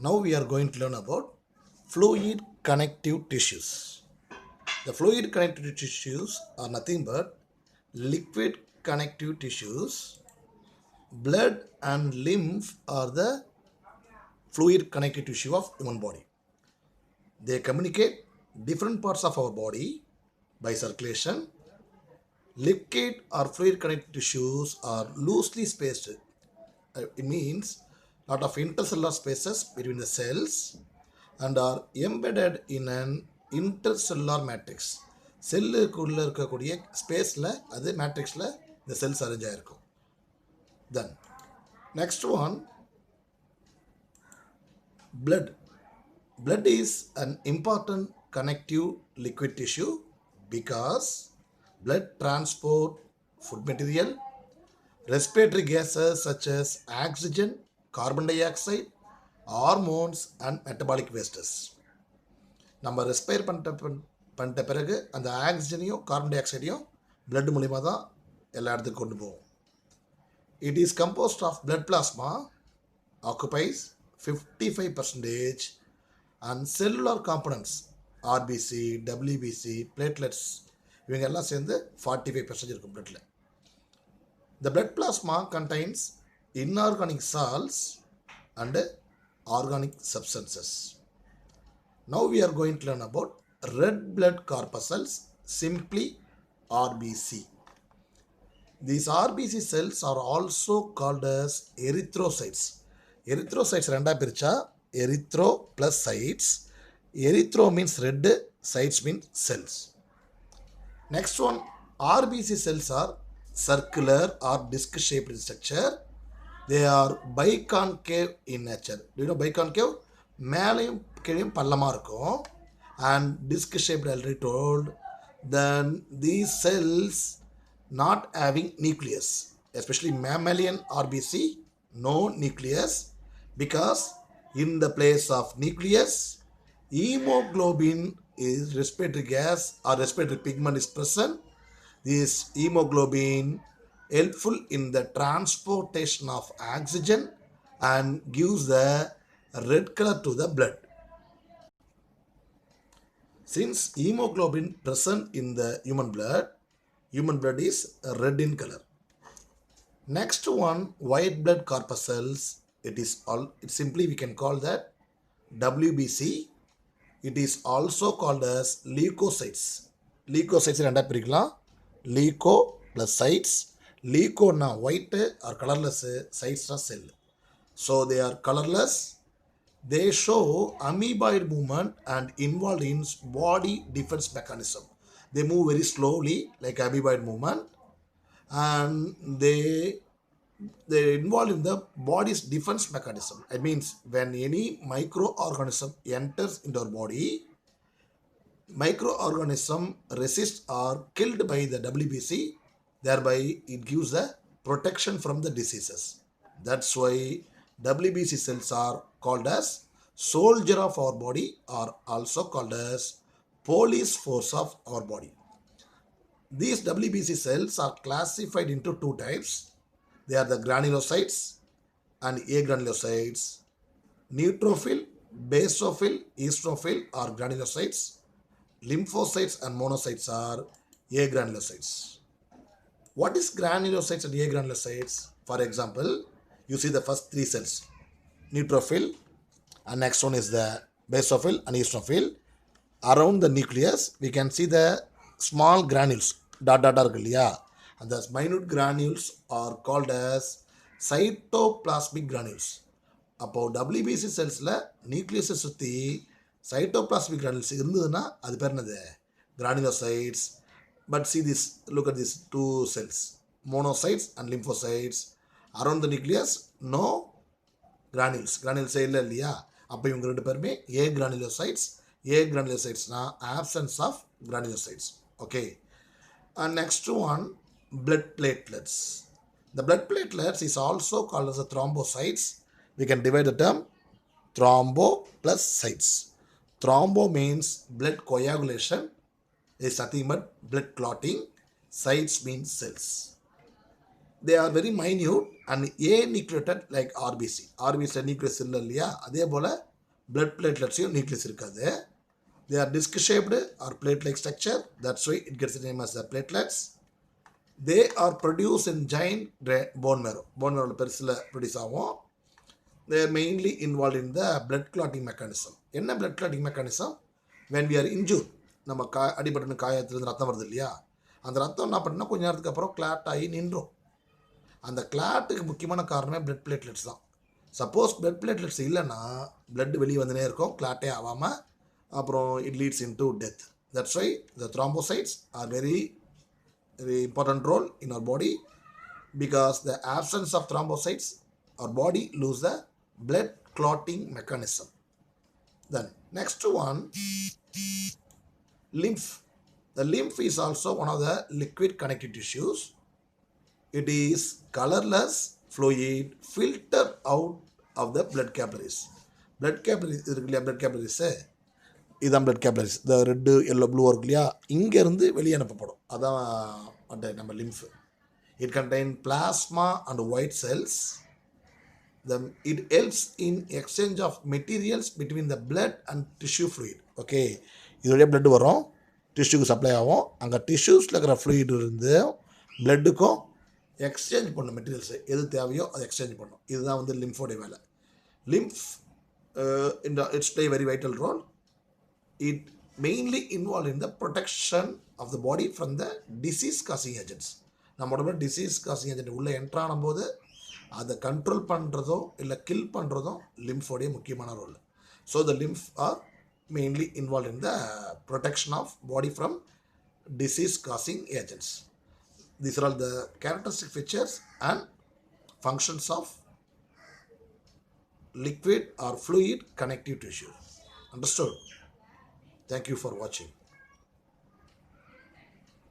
Now we are going to learn about fluid connective tissues. The fluid connective tissues are nothing but liquid connective tissues. Blood and lymph are the fluid connective tissue of human body. They communicate different parts of our body by circulation. Liquid or fluid connective tissues are loosely spaced. It means lot of intercellular spaces between the cells and are embedded in an intercellular matrix. செல்லுக்குள்ள இருக்கக்கூடிய ஸ்பேஸில் அது மேட்ரிக்ஸில் இந்த cells arrange ஆகிருக்கும். Then next one blood. Blood is an important connective liquid tissue because blood transport food material, respiratory gases such as oxygen, carbon dioxide, hormones and metabolic wastes. நம்ம respire பண்ணிட்ட பிறகு அந்த ஆக்சிஜனையும் கார்பன் டை ஆக்சைடையும் blood மூலிமா தான் எல்லா இடத்துக்கும் கொண்டு போவோம். It is composed of blood plasma occupies 55% and cellular components RBC, WBC, platelets இவங்க எல்லாம் சேர்ந்து 45% இருக்கும் பிளட்டில். The blood plasma contains inorganic salts and organic substances. Now we are going to learn about red blood corpuscles, simply RBC. These RBC cells are also called as erythrocytes. Erythrocytes ரெண்டா பிரிச்சா erythro plus cytes. Erythro means red, cytes means cells. Next one, RBC cells are circular or disc shaped in structure. They are biconcave in nature. Do you know biconcave? மேலையும் கீழையும் பள்ளமாக இருக்கும் and disc shaped already told. Then these cells not having nucleus, especially mammalian RBC, no nucleus, because in the place of nucleus hemoglobin is respiratory gas or respiratory pigment is present. This hemoglobin helpful in the transportation of oxygen and gives the red color to the blood. Since hemoglobin present in the human blood is red in color. Next one, white blood corpuscles. It simply we can call that WBC. It is also called as leucocytes. Leucocytes ரெண்டா பிரிக்கலாம். Leuco plus cytes. Leuco na white or colorless, cytes na cell. So they are colorless. They show amoeboid movement and involved in body defense mechanism. They move very slowly like amoeboid movement, and they involve in the body's defense mechanism. It means when any microorganism enters into our body, microorganism resist or killed by the WBC, thereby it gives the protection from the diseases. That's why WBC cells are called as soldier of our body, or also called as police force of our body. These WBC cells are classified into two types. They are the granulocytes and agranulocytes. Neutrophil, basophil, eosinophil are granulocytes. Lymphocytes and monocytes are agranulocytes. What is granulocytes and agranulocytes? For example, you see the first three cells, neutrophil, and next one is the basophil and eosinophil. Around the nucleus, we can see the small granules, dot இருக்கு இல்லையா, and the minute granules are called as cytoplasmic granules. அப்போ WBC செல்ஸில் நியூக்ளியஸை சுற்றி cytoplasmic granules இருந்ததுன்னா அது பேர் என்னது, granulocytes. But see this, look at these two cells, monocytes and lymphocytes. Around the nucleus, no granules இல்லை இல்லையா. அப்போ இவங்க ரெண்டு பேருமே agranulocytesனா absence of granulocytes. Okay. And next one, blood platelets. The blood platelets is also called as the thrombocytes. We can divide the term thrombo plus cytes. Thrombo means blood coagulation, is nothing but blood clotting. Cytes means cells. They are very minute and anucleated like RBC. RBC nucleus இல்லையா, அதே போல் blood plateletsயும் nucleus இருக்காது. They are disc shaped or plate like structure. That's why it gets the name as the platelets. They are produced in giant bone marrow. Bone marrow பெருசில் produce ஆகும். They are mainly involved in the blood clotting mechanism. என்ன blood clotting mechanism? When we are injured, நம்ம அடிபட்டு காயத்திலிருந்து ரத்தம் வருது இல்லையா, அந்த ரத்தம் என்ன பண்ணால் கொஞ்ச நேரத்துக்கு அப்புறம் கிளாட் ஆகி நின்றும். அந்த கிளாட்டுக்கு முக்கியமான காரணமே blood platelets தான். சப்போஸ் blood platelets இல்லைன்னா blood வெளியே வந்துனே இருக்கும், கிளாட்டே ஆகாமல், அப்புறம் it leads into death. That's why the thrombocytes are very important role in our body, because the absence of thrombocytes, our body lose the blood clotting mechanism. Then next one, lymph. The lymph is also one of the liquid connective tissues. It is colorless fluid filtered out of the blood capillaries. Blood capillaries இருக்கு இல்லையா, blood capillaries இதுதான் blood capillaries. இந்த red yellow blue இருக்கு இல்லையா, இங்கேருந்து வெளியே அனுப்பப்படும். அதான் அந்த நம்ம lymph. It contains plasma and white cells. It helps in exchange of materials between the blood and tissue fluid. Okay, இதோடைய blood வரும், டிஷ்யூக்கு சப்ளை ஆகும், அங்கே டிஷ்யூஸில் இருக்கிற ஃப்ளூயிட் இருந்து பிளட்டுக்கும் எக்ஸ்சேஞ்ச் பண்ணும் மெட்டீரியல்ஸை, எது தேவையோ அதை எக்ஸ்சேஞ்ச் பண்ணும். இதுதான் வந்து லிம்ஃபோடைய வேலை. Lymph it's play very vital role. It mainly involved in the protection of the body from the disease causing agents. நம்ம உடம்புல டிசீஸ் காசிங் ஏஜென்ட் உள்ளே என்ட்ரான போது அதை கண்ட்ரோல் பண்ணுறதோ இல்லை கில் பண்ணுறதோ லிம்ஃபோடைய முக்கியமான role. So the lymph are mainly involve in the protection of body from disease causing agents. These are all the characteristic features and functions of liquid or fluid connective tissue. Understood? Thank you for watching.